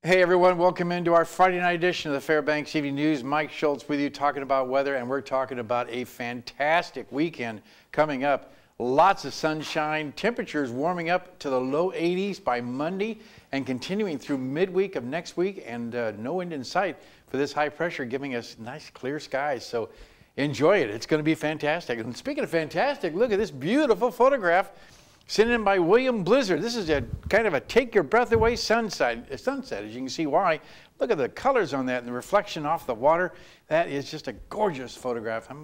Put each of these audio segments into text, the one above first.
Hey everyone, welcome into our Friday night edition of the Fairbanks Evening News. Mike Schultz with you talking about weather, and we're talking about a fantastic weekend coming up. Lots of sunshine, temperatures warming up to the low 80s by Monday and continuing through midweek of next week, and no wind in sight for this high pressure, giving us nice clear skies. So enjoy it. It's going to be fantastic. And speaking of fantastic, look at this beautiful photograph sent in by William Blizzard. This is a kind of a take your breath away sunset, as you can see why. Look at the colors on that and the reflection off the water. That is just a gorgeous photograph. I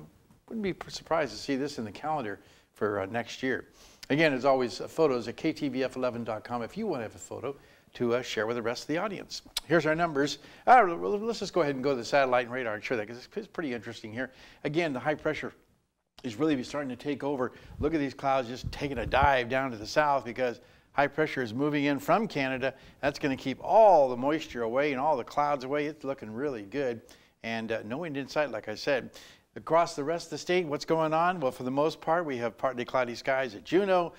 wouldn't be surprised to see this in the calendar for next year. Again, as always, photos at ktvf11.com if you want to have a photo to share with the rest of the audience. Here's our numbers. Let's just go ahead and go to the satellite and radar and show that, because it's pretty interesting here. Again, the high pressure is really starting to take over. Look at these clouds just taking a dive down to the south because high pressure is moving in from Canada. That's going to keep all the moisture away and all the clouds away. It's looking really good. And no wind in sight, like I said. Across the rest of the state, what's going on? Well, for the most part, we have partly cloudy skies at Juneau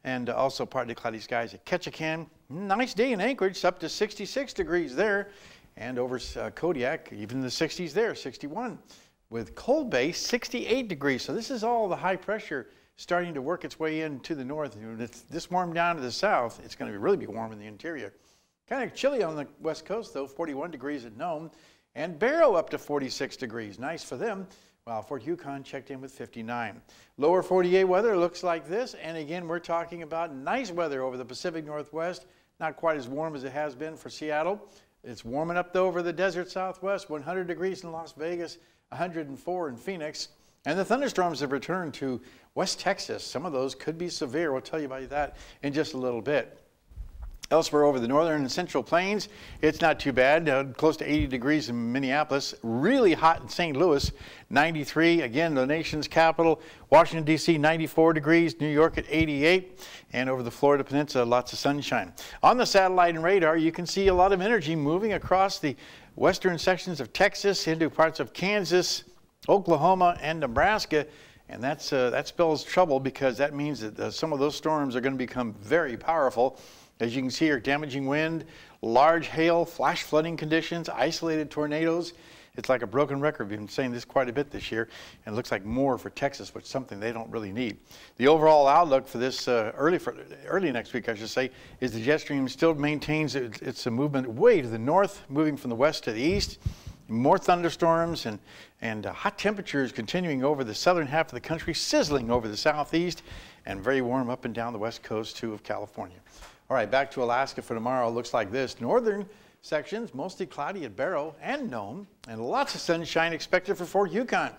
and also partly cloudy skies at Ketchikan. Nice day in Anchorage, it's up to 66 degrees there. And over Kodiak, even the 60s there, 61. With Cold Bay, 68 degrees. So this is all the high pressure starting to work its way into the north. It's this warm down to the south. It's going to really be warm in the interior. Kind of chilly on the west coast, though, 41 degrees at Nome. And Barrow up to 46 degrees. Nice for them. While Fort Yukon checked in with 59. Lower 48 weather looks like this. And again, we're talking about nice weather over the Pacific Northwest. Not quite as warm as it has been for Seattle. It's warming up, though, over the desert Southwest. 100 degrees in Las Vegas. 104 in Phoenix, and the thunderstorms have returned to West Texas. Some of those could be severe. We'll tell you about that in just a little bit. Elsewhere over the northern and central plains, it's not too bad. Close to 80 degrees in Minneapolis. Really hot in St. Louis, 93. Again, the nation's capital. Washington, D.C., 94 degrees. New York at 88. And over the Florida Peninsula, lots of sunshine. On the satellite and radar, you can see a lot of energy moving across the western sections of Texas into parts of Kansas, Oklahoma, and Nebraska. And that spells trouble, because that means that some of those storms are going to become very powerful. As you can see here, damaging wind, large hail, flash flooding conditions, isolated tornadoes. It's like a broken record. We've been saying this quite a bit this year, and it looks like more for Texas, which is something they don't really need. The overall outlook for this early next week, I should say, is the jet stream still maintains its movement way to the north, moving from the west to the east. More thunderstorms and hot temperatures continuing over the southern half of the country, sizzling over the southeast, and very warm up and down the west coast, too, of California. All right, back to Alaska for tomorrow. It looks like this. Northern sections, mostly cloudy at Barrow and Nome, and lots of sunshine expected for Fort Yukon.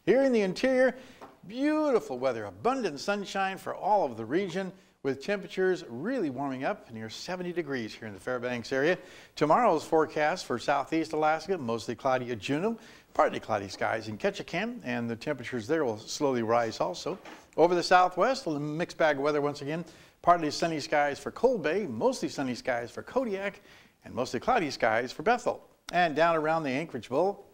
Here in the interior, beautiful weather, abundant sunshine for all of the region, with temperatures really warming up near 70 degrees here in the Fairbanks area. Tomorrow's forecast for southeast Alaska, mostly cloudy at Juneau, partly cloudy skies in Ketchikan, and the temperatures there will slowly rise also. Over the southwest, a mixed bag of weather once again. Partly sunny skies for Cold Bay, mostly sunny skies for Kodiak, and mostly cloudy skies for Bethel. And down around the Anchorage Bowl,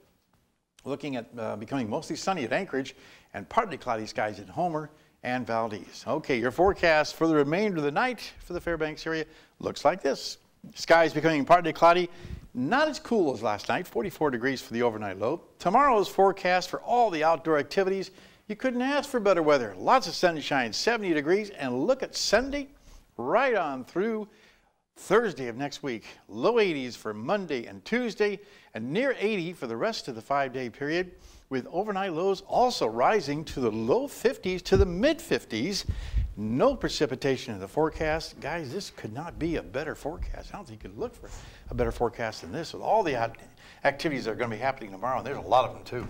looking at becoming mostly sunny at Anchorage and partly cloudy skies at Homer and Valdez. Okay, your forecast for the remainder of the night for the Fairbanks area looks like this. Skies becoming partly cloudy, not as cool as last night, 44 degrees for the overnight low. Tomorrow's forecast for all the outdoor activities, you couldn't ask for better weather. Lots of sunshine, 70 degrees, and look at Sunday right on through Thursday of next week. Low 80s for Monday and Tuesday, and near 80 for the rest of the 5-day period, with overnight lows also rising to the low 50s to the mid 50s. No precipitation in the forecast. Guys, this could not be a better forecast. I don't think you could look for a better forecast than this with all the activities that are going to be happening tomorrow, and there's a lot of them too.